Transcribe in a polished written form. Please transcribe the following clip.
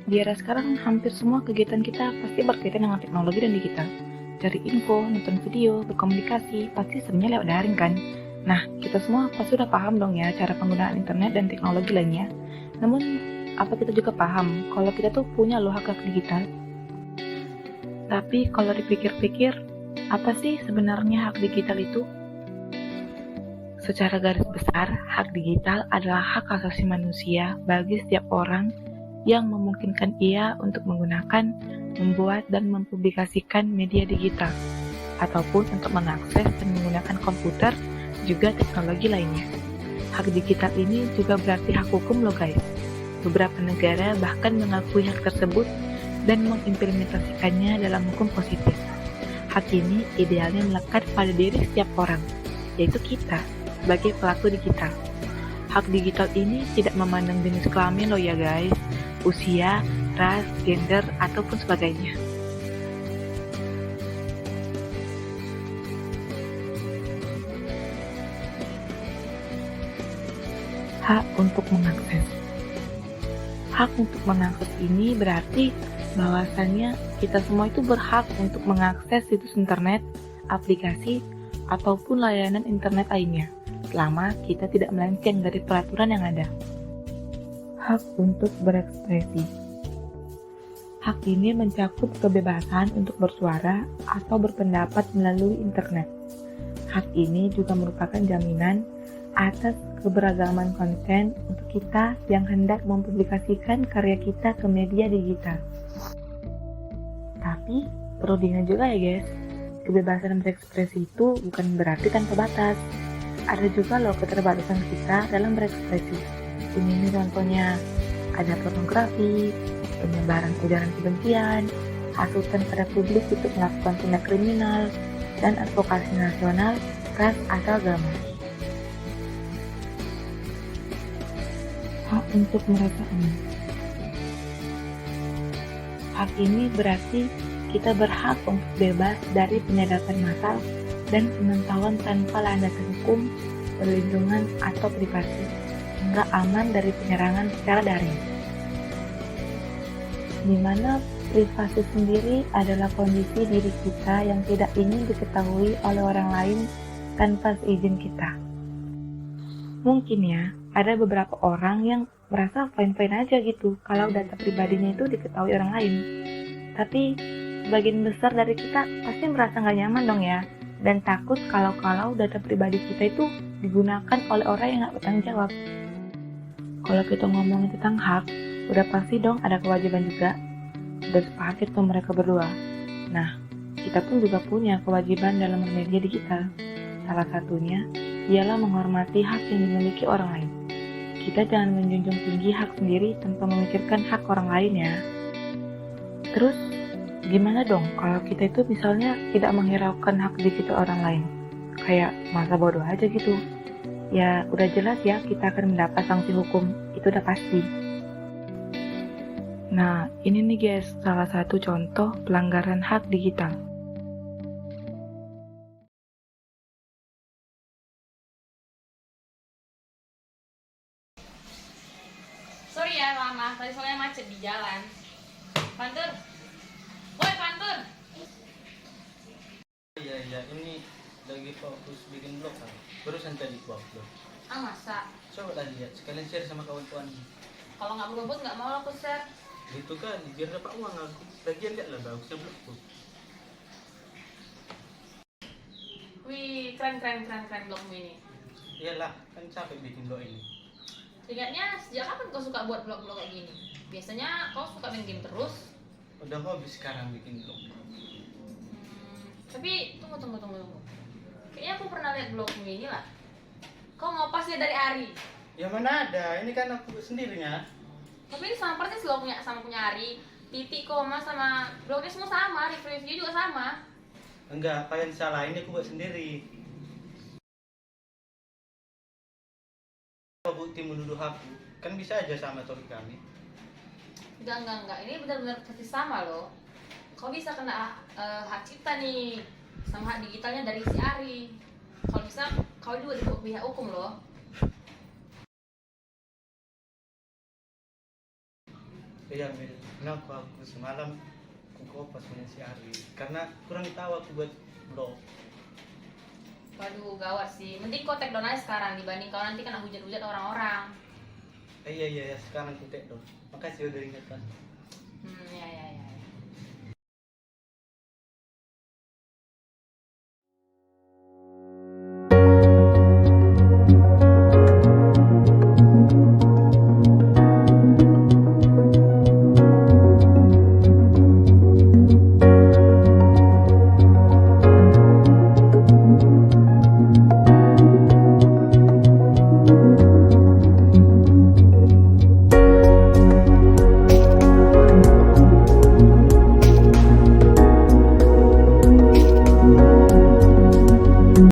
Di era sekarang, hampir semua kegiatan kita pasti berkaitan dengan teknologi dan digital. Cari info, nonton video, berkomunikasi, pasti sebenarnya lewat daring kan? Nah, kita semua pasti udah paham dong ya cara penggunaan internet dan teknologi lainnya. Namun, apa kita juga paham kalau kita tuh punya loh hak digital? Tapi kalau dipikir-pikir, apa sih sebenarnya hak digital itu? Secara garis besar, hak digital adalah hak asasi manusia bagi setiap orang yang memungkinkan ia untuk menggunakan, membuat, dan mempublikasikan media digital, ataupun untuk mengakses dan menggunakan komputer, juga teknologi lainnya. Hak digital ini juga berarti hak hukum loh guys. Beberapa negara bahkan mengakui hak tersebut dan mengimplementasikannya dalam hukum positif. Hak ini idealnya melekat pada diri setiap orang, yaitu kita, sebagai pelaku digital. Hak digital ini tidak memandang jenis kelamin loh ya guys, usia, ras, gender, ataupun sebagainya. Hak untuk mengakses. Hak untuk mengakses ini berarti bahwasannya kita semua itu berhak untuk mengakses situs internet, aplikasi, ataupun layanan internet lainnya, selama kita tidak melenceng dari peraturan yang ada. Hak untuk berekspresi. Hak ini mencakup kebebasan untuk bersuara atau berpendapat melalui internet. Hak ini juga merupakan jaminan atas keberagaman konten untuk kita yang hendak mempublikasikan karya kita ke media digital. Tapi perlu diingat juga ya guys, kebebasan berekspresi itu bukan berarti tanpa batas. Ada juga loh keterbatasan kita dalam berekspresi. Ini contohnya ada pornografi, penyebaran ujaran kebencian, hasutan pada publik untuk melakukan tindak kriminal, dan advokasi nasional, ras atau agama. Hak untuk merasa aman. Hak ini berarti kita berhak untuk bebas dari penyadapan massal dan pemantauan tanpa landasan hukum, perlindungan atau privasi, hingga aman dari penyerangan secara daring. Di mana privasi sendiri adalah kondisi diri kita yang tidak ingin diketahui oleh orang lain tanpa seizin kita. Mungkin ya, ada beberapa orang yang merasa fine-fine aja gitu kalau data pribadinya itu diketahui orang lain. Tapi sebagian besar dari kita pasti merasa nggak nyaman dong ya, dan takut kalau data pribadi kita itu digunakan oleh orang yang nggak bertanggung jawab. Kalau kita ngomongin tentang hak, udah pasti dong ada kewajiban juga. Udah sepakat tuh mereka berdua. Nah, kita pun juga punya kewajiban dalam media digital. Salah satunya ialah menghormati hak yang dimiliki orang lain. Kita jangan menjunjung tinggi hak sendiri tanpa memikirkan hak orang lain ya. Terus, gimana dong kalau kita itu misalnya tidak menghiraukan hak digital orang lain? Kayak masa bodoh aja gitu. Ya, udah jelas ya kita akan mendapat sanksi hukum, itu udah pasti. Nah, ini nih guys, salah satu contoh pelanggaran hak digital. Sorry ya lama, tadi soalnya macet di jalan. Pantun, woi Pantun. Iya, ini lagi fokus bikin vlog kan. Barusan tadi gua upload. Ah masa? Coba lah lihat, sekalian share sama kawan-kawan. Kalau nggak berbobot nggak mau aku share. Gitu kan, biar dapat uang aku. Lagian lihat lah bagusnya vlogku. Wih, keren blogmu ini. Iyalah, kan capek bikin vlog ini. Ingatnya sejak kapan kau suka buat vlog-vlog kayak gini? Biasanya kau suka main game terus. Udah hobi sekarang bikin vlog. Tapi tunggu. Kayaknya aku pernah lihat blogmu ini lah. Kau ngopasnya dari Ari. Ya mana ada, ini kan aku sendirinya. Tapi ini sama persis loh sama punya Ari. Titik, koma sama blognya semua sama, review juga sama. Enggak, kalian salah, ini aku buat sendiri. Kalau bukti menuduh aku, kan bisa aja sama topik kami. Enggak. Ini benar-benar persis sama loh. Kau bisa kena hak cipta nih sama hak digitalnya dari si Ari. Kalau bisa, kau juga di pihak hukum loh. Iya Mil, kenapa aku semalam aku kopas punya si Ari karena kurang tahu aku buat blog. Waduh, gawat sih. Mending kau take down aja sekarang dibanding kau nanti kena hujat-hujat orang-orang. Iya sekarang aku take dong. Makasih udah ingatkan. Ya